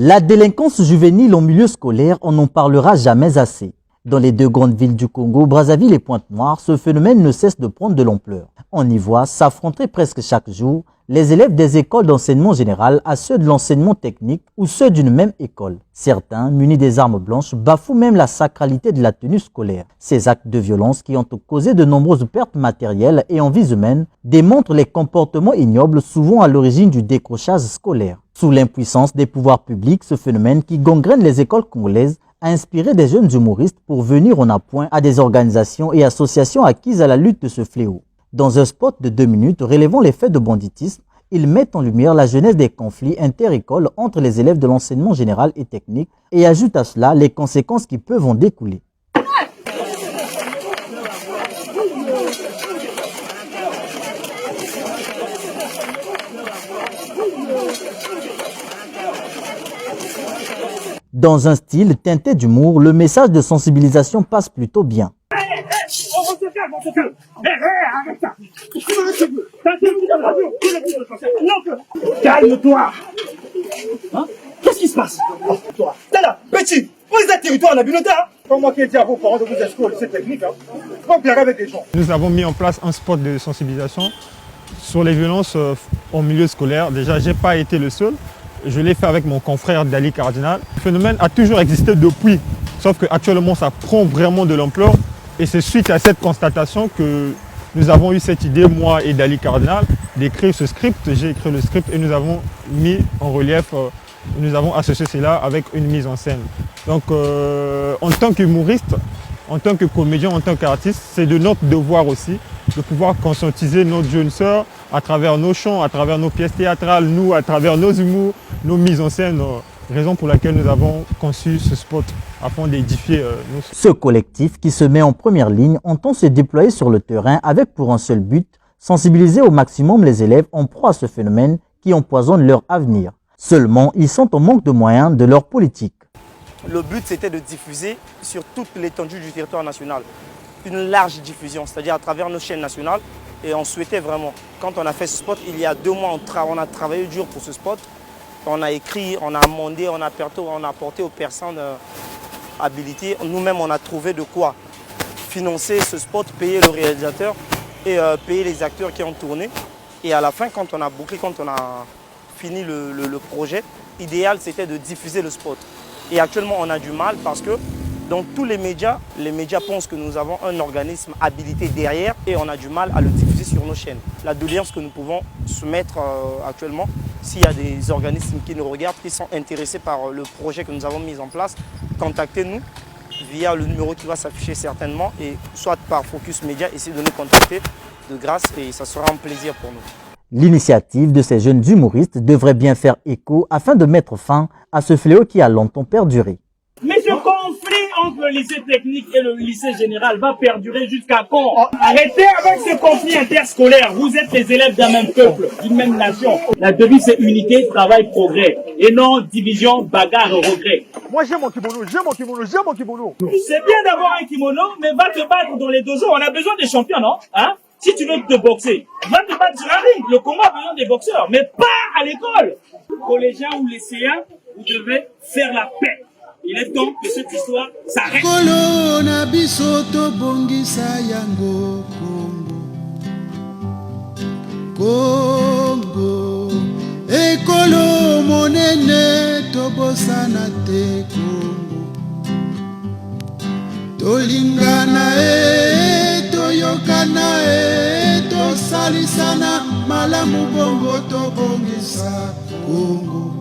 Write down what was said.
La délinquance juvénile en milieu scolaire, on n'en parlera jamais assez. Dans les deux grandes villes du Congo, Brazzaville et Pointe-Noire, ce phénomène ne cesse de prendre de l'ampleur. On y voit s'affronter presque chaque jour les élèves des écoles d'enseignement général à ceux de l'enseignement technique ou ceux d'une même école. Certains, munis des armes blanches, bafouent même la sacralité de la tenue scolaire. Ces actes de violence qui ont causé de nombreuses pertes matérielles et en vies humaines démontrent les comportements ignobles souvent à l'origine du décrochage scolaire. Sous l'impuissance des pouvoirs publics, ce phénomène qui gangrène les écoles congolaises a inspiré des jeunes humoristes pour venir en appoint à des organisations et associations acquises à la lutte de ce fléau. Dans un spot de 2 minutes relevant les faits de banditisme, ils mettent en lumière la genèse des conflits inter-écoles entre les élèves de l'enseignement général et technique et ajoutent à cela les conséquences qui peuvent en découler. Dans un style teinté d'humour, le message de sensibilisation passe plutôt bien. Calme-toi. Hein? Qu'est-ce qui se passe? Toi, là, petit, vous êtes territoire en habileté, hein? Comment qui dit à vos parents de vous escoler cette technique, hein? Faut bien avec des gens. Nous avons mis en place un spot de sensibilisation sur les violences en milieu scolaire. Déjà, je n'ai pas été le seul. Je l'ai fait avec mon confrère Dali Cardinal. Le phénomène a toujours existé depuis, sauf qu'actuellement ça prend vraiment de l'ampleur. Et c'est suite à cette constatation que nous avons eu cette idée, moi et Dali Cardinal, d'écrire ce script. J'ai écrit le script et nous avons mis en relief, nous avons associé cela avec une mise en scène. Donc en tant qu'humoriste, en tant que comédien, en tant qu'artiste, c'est de notre devoir aussi de pouvoir conscientiser notre jeune sœur à travers nos chants, à travers nos pièces théâtrales, nous, à travers nos humours, nos mises en scène, raison pour laquelle nous avons conçu ce spot afin d'édifier nos... Ce collectif qui se met en première ligne entend se déployer sur le terrain avec pour un seul but, sensibiliser au maximum les élèves en proie à ce phénomène qui empoisonne leur avenir. Seulement, ils sont en manque de moyens de leur politique. Le but, c'était de diffuser sur toute l'étendue du territoire national. Une large diffusion, c'est-à-dire à travers nos chaînes nationales. Et on souhaitait vraiment, quand on a fait ce spot, il y a 2 mois, on a travaillé dur pour ce spot. On a écrit, on a amendé, on a apporté aux personnes habilitées. Nous-mêmes, on a trouvé de quoi financer ce spot, payer le réalisateur et payer les acteurs qui ont tourné. Et à la fin, quand on a bouclé, quand on a fini le projet, l'idéal, c'était de diffuser le spot. Et actuellement, on a du mal parce que dans tous les médias pensent que nous avons un organisme habilité derrière et on a du mal à le diffuser sur nos chaînes. La doléance que nous pouvons soumettre actuellement, s'il y a des organismes qui nous regardent, qui sont intéressés par le projet que nous avons mis en place, contactez-nous via le numéro qui va s'afficher certainement et soit par Focus Média, essayez de nous contacter de grâce et ça sera un plaisir pour nous. L'initiative de ces jeunes humoristes devrait bien faire écho afin de mettre fin à ce fléau qui a longtemps perduré. Mais ce conflit entre le lycée technique et le lycée général va perdurer jusqu'à quand? Arrêtez avec ce conflit interscolaire. Vous êtes les élèves d'un même peuple, d'une même nation. La devise c'est unité, travail, progrès. Et non division, bagarre, regret. Moi j'ai mon kimono, j'ai mon kimono, j'ai mon kimono. C'est bien d'avoir un kimono, mais va te battre dans les dojos. On a besoin des champions, non? Hein? Si tu veux te boxer, va te battre sur un ring. Le Congo a besoin des boxeurs, mais pas à l'école. Collégiens ou lycéens, vous devez faire la paix. Il est temps que cette histoire s'arrête. Kolona bisoto bongisa yango Congo ekolo monene tobosana te Congo tolingana toyokana tosalisana malamu bongo tobongisa Congo